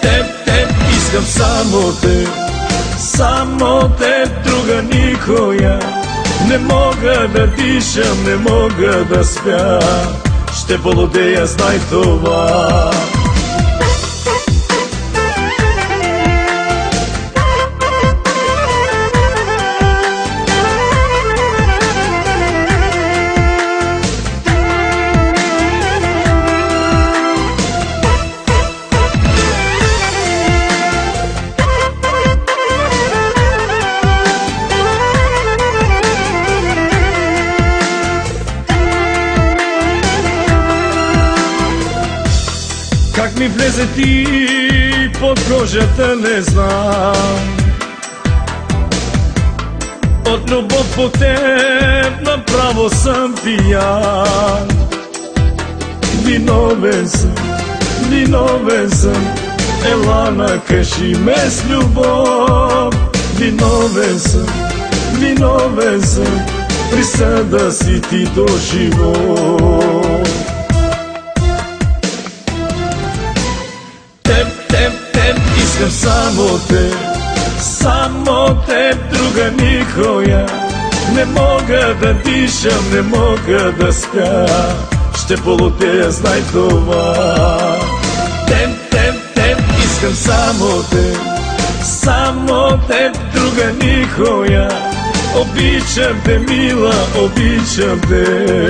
Теб, искам само теб, друга никоя. Не мога да дишам, не мога да спя, ще полудея, знай това. Как ми влезе ти под кожата, не знам. От любов по теб направо съм пиян. Виновен съм, ела накажи ме с любов. Виновен съм, присъда си ти до живот. Теб, искам само теб, друга никоя. Не мога да дишам, не мога да спя, ще полудея, знай това. Теб, искам само теб, друга никоя. Обичам те, мила, обичам те,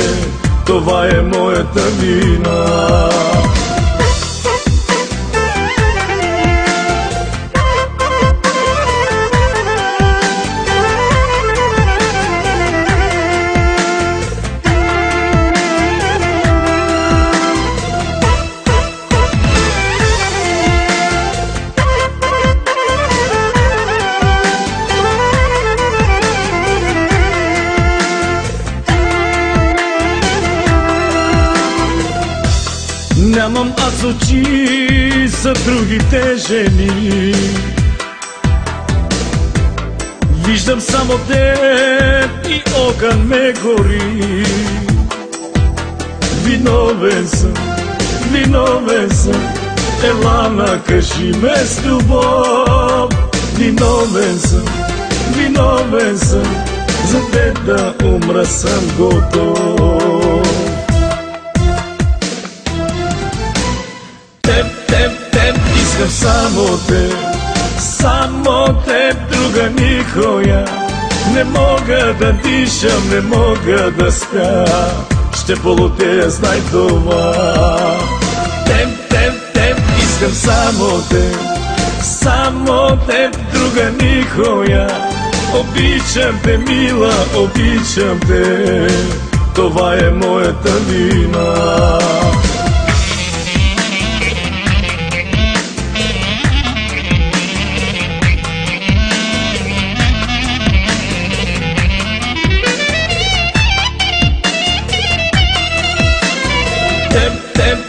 това е моята вина. Нямам аз очи за другите жени, виждам само теб и огън ме гори. Виновен съм, ела накажи ме с любов. Виновен съм, за теб да умра съм готов. Теб, искам само теб, друга никоя. Не мога да дишам, не мога да спя, ще полудея, знай това. Теб, искам само теб, друга никоя. Обичам те, мила, обичам те, това е моята вина.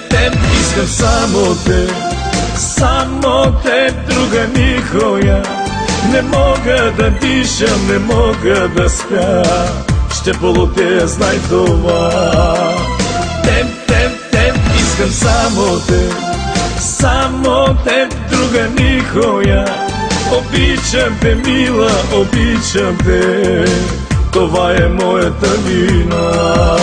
Теб, искам само теб, друга никоя. Не мога да дишам, не мога да спя, ще полудея, знай това. Теб, искам само теб, друга никоя. Обичам те, мила, обичам те, това е моята вина.